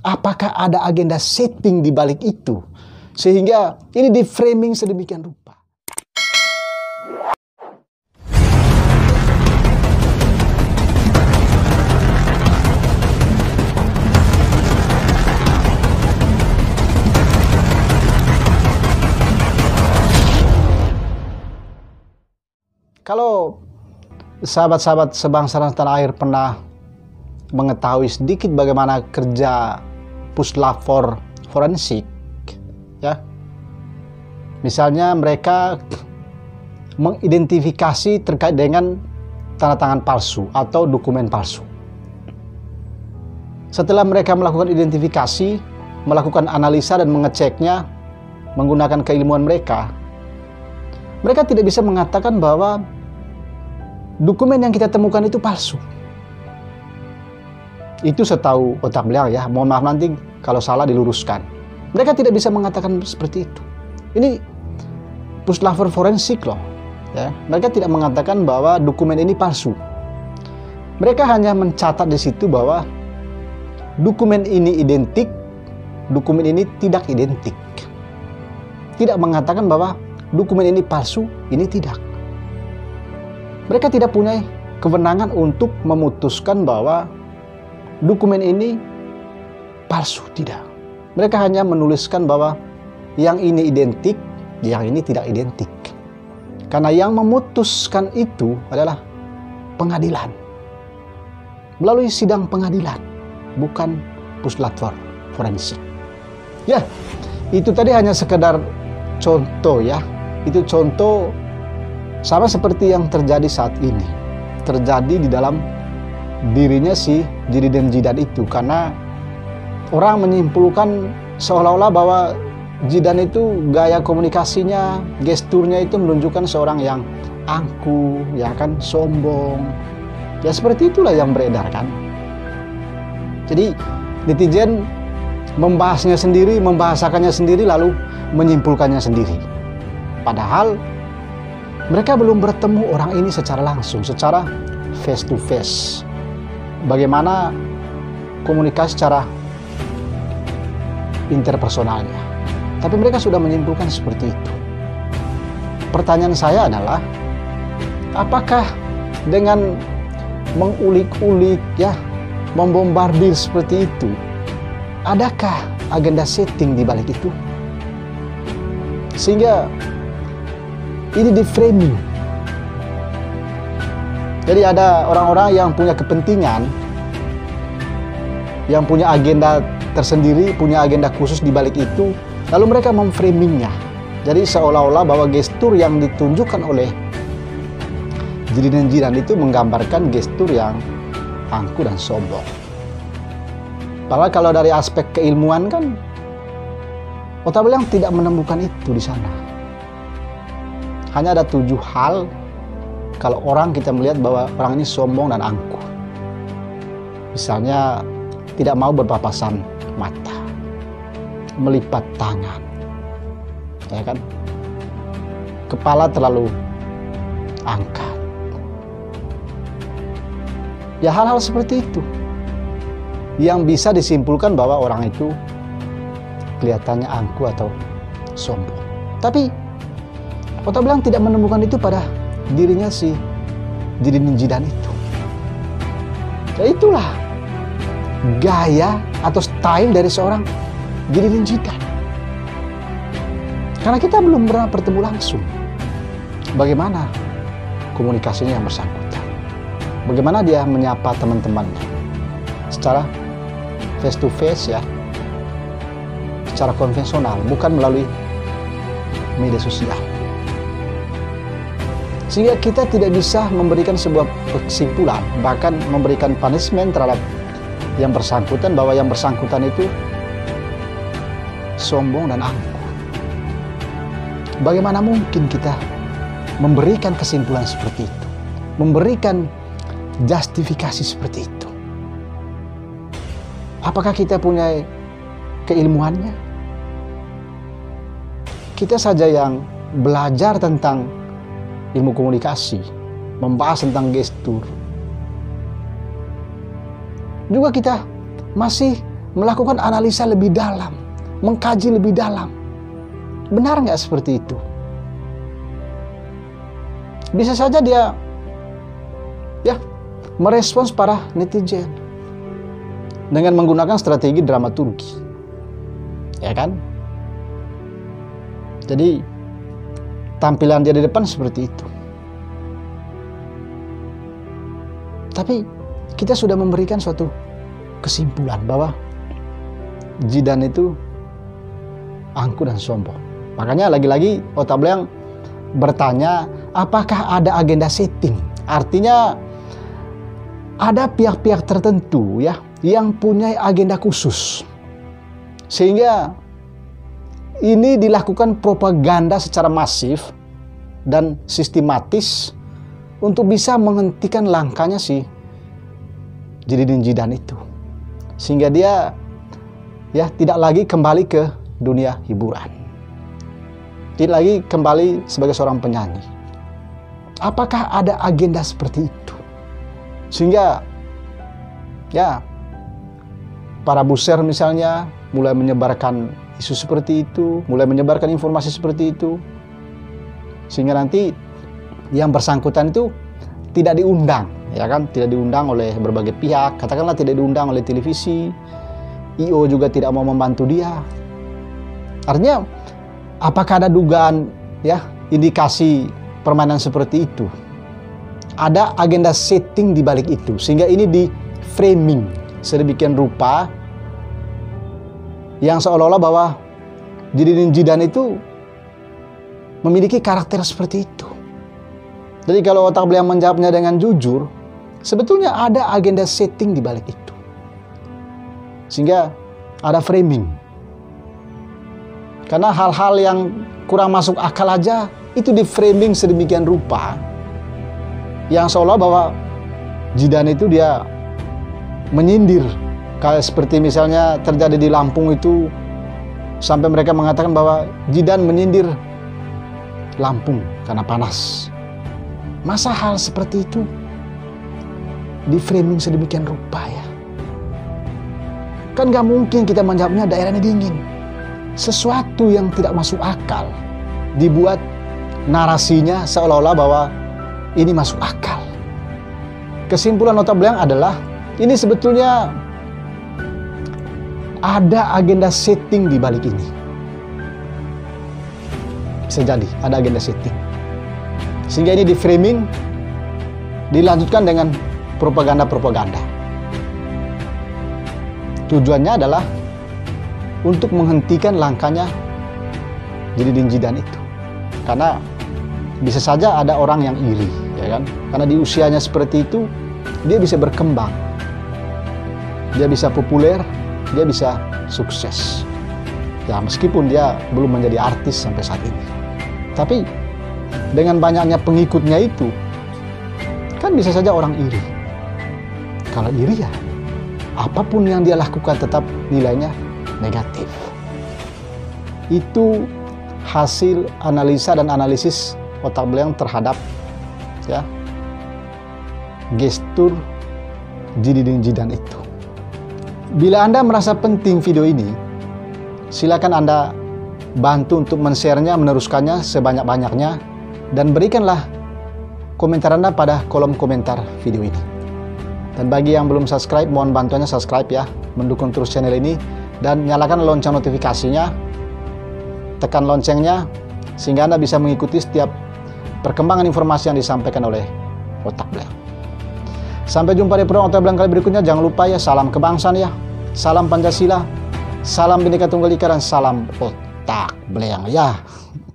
Apakah ada agenda setting di balik itu? Sehingga ini di framing sedemikian rupa. Kalau sahabat-sahabat sebangsa dan tanah air pernah mengetahui sedikit bagaimana kerja puslapor forensik, ya, misalnya mereka mengidentifikasi terkait dengan tanda tangan palsu atau dokumen palsu. Setelah mereka melakukan identifikasi, melakukan analisa dan mengeceknya menggunakan keilmuan mereka, mereka tidak bisa mengatakan bahwa dokumen yang kita temukan itu palsu. Itu setahu otak beliau ya. Mohon maaf nanti kalau salah diluruskan. Mereka tidak bisa mengatakan seperti itu. Ini puslapor forensik loh. Ya. Mereka tidak mengatakan bahwa dokumen ini palsu. Mereka hanya mencatat di situ bahwa dokumen ini identik, dokumen ini tidak identik. Tidak mengatakan bahwa dokumen ini palsu, ini tidak. Mereka tidak punya kewenangan untuk memutuskan bahwa dokumen ini palsu, tidak. Mereka hanya menuliskan bahwa yang ini identik, yang ini tidak identik. Karena yang memutuskan itu adalah pengadilan. Melalui sidang pengadilan, bukan puslapor forensik. Ya, itu tadi hanya sekedar contoh ya. Itu contoh sama seperti yang terjadi saat ini. Terjadi di dalam dirinya si Zidane Zidane itu. Karena orang menyimpulkan seolah-olah bahwa Zidane itu gaya komunikasinya, gesturnya itu menunjukkan seorang yang angkuh, ya kan, sombong. Ya seperti itulah yang beredar kan. Jadi netizen membahasnya sendiri, membahasakannya sendiri, lalu menyimpulkannya sendiri. Padahal mereka belum bertemu orang ini secara langsung, secara face to face. Bagaimana komunikasi secara interpersonalnya. Tapi mereka sudah menyimpulkan seperti itu. Pertanyaan saya adalah, apakah dengan mengulik-ulik ya, membombardir seperti itu, adakah agenda setting di balik itu? Sehingga ini di framing. Jadi ada orang-orang yang punya kepentingan, yang punya agenda tersendiri, punya agenda khusus di balik itu, lalu mereka memframingnya. Jadi seolah-olah bahwa gestur yang ditunjukkan oleh Zidane Zidane itu menggambarkan gestur yang angkuh dan sombong. Padahal kalau dari aspek keilmuan kan, otak beliau tidak menemukan itu di sana. Hanya ada 7 hal kalau orang kita melihat bahwa orang ini sombong dan angkuh. Misalnya tidak mau berpapasan mata, melipat tangan, ya kan, kepala terlalu angkat. Ya hal-hal seperti itu yang bisa disimpulkan bahwa orang itu kelihatannya angkuh atau sombong. Tapi otak beliau tidak menemukan itu pada dirinya si Zidane Zidane itu. Ya itulah gaya atau style dari seorang Zidane Zidane. Karena kita belum pernah bertemu langsung. Bagaimana komunikasinya yang bersangkutan? Bagaimana dia menyapa teman-temannya? Secara face to face ya. Secara konvensional, bukan melalui media sosial. Sehingga kita tidak bisa memberikan sebuah kesimpulan, bahkan memberikan punishment terhadap yang bersangkutan, bahwa yang bersangkutan itu sombong dan angkuh. Bagaimana mungkin kita memberikan kesimpulan seperti itu, memberikan justifikasi seperti itu? Apakah kita punya keilmuannya? Kita saja yang belajar tentang ilmu komunikasi, membahas tentang gestur. Juga kita masih melakukan analisa lebih dalam, mengkaji lebih dalam. Benar nggak seperti itu? Bisa saja dia merespons para netizen dengan menggunakan strategi dramaturgi, ya kan? Jadi tampilan dia di depan seperti itu. Tapi kita sudah memberikan suatu kesimpulan bahwa Zidane itu angkuh dan sombong. Makanya lagi-lagi Aubameyang bertanya, apakah ada agenda setting? Artinya ada pihak-pihak tertentu yang punya agenda khusus, sehingga ini dilakukan propaganda secara masif dan sistematis untuk bisa menghentikan langkahnya si Zinedine Zidane itu, sehingga dia tidak lagi kembali ke dunia hiburan, tidak lagi kembali sebagai seorang penyanyi. Apakah ada agenda seperti itu? Sehingga para buser misalnya mulai menyebarkan isu seperti itu, mulai menyebarkan informasi seperti itu, sehingga nanti yang bersangkutan itu tidak diundang, ya kan? Tidak diundang oleh berbagai pihak, katakanlah tidak diundang oleh televisi, IO juga tidak mau membantu dia. Artinya, apakah ada dugaan indikasi permainan seperti itu? Ada agenda setting di balik itu, sehingga ini di framing sedemikian rupa yang seolah-olah bahwa Zinedine Zidane itu memiliki karakter seperti itu. Jadi kalau Aubameyang menjawabnya dengan jujur, sebetulnya ada agenda setting di balik itu, sehingga ada framing. Karena hal-hal yang kurang masuk akal aja itu di framing sedemikian rupa yang seolah bahwa Zidane itu dia menyindir. Kayak seperti misalnya terjadi di Lampung itu, sampai mereka mengatakan bahwa Zidane menyindir Lampung karena panas. Masa hal seperti itu di framing sedemikian rupa ya? Kan gak mungkin kita menjawabnya daerahnya dingin. Sesuatu yang tidak masuk akal dibuat narasinya seolah-olah bahwa ini masuk akal. Kesimpulan Aubameyang adalah ini sebetulnya ada agenda setting di balik ini. Bisa jadi ada agenda setting, sehingga ini di framing dilanjutkan dengan propaganda-propaganda. Tujuannya adalah untuk menghentikan langkahnya Zinedine Zidane itu. Karena bisa saja ada orang yang iri, ya kan? Karena di usianya seperti itu, dia bisa berkembang, dia bisa populer, dia bisa sukses. Ya meskipun dia belum menjadi artis sampai saat ini, tapi dengan banyaknya pengikutnya itu, kan bisa saja orang iri. Kalau iri ya, apapun yang dia lakukan tetap nilainya negatif. Itu hasil analisa dan analisis Aubameyang terhadap gestur Zinedine Zidane itu. Bila Anda merasa penting video ini, silakan Anda bantu untuk men-share-nya, meneruskannya sebanyak-banyaknya, dan berikanlah komentar Anda pada kolom komentar video ini. Dan bagi yang belum subscribe, mohon bantuannya subscribe ya, mendukung terus channel ini, dan nyalakan lonceng notifikasinya, tekan loncengnya, sehingga Anda bisa mengikuti setiap perkembangan informasi yang disampaikan oleh Aubameyang. Sampai jumpa di program Aubameyang kali berikutnya. Jangan lupa ya, salam kebangsaan ya, salam Pancasila, salam Bhinneka Tunggal Ika, dan salam Aubameyang ya.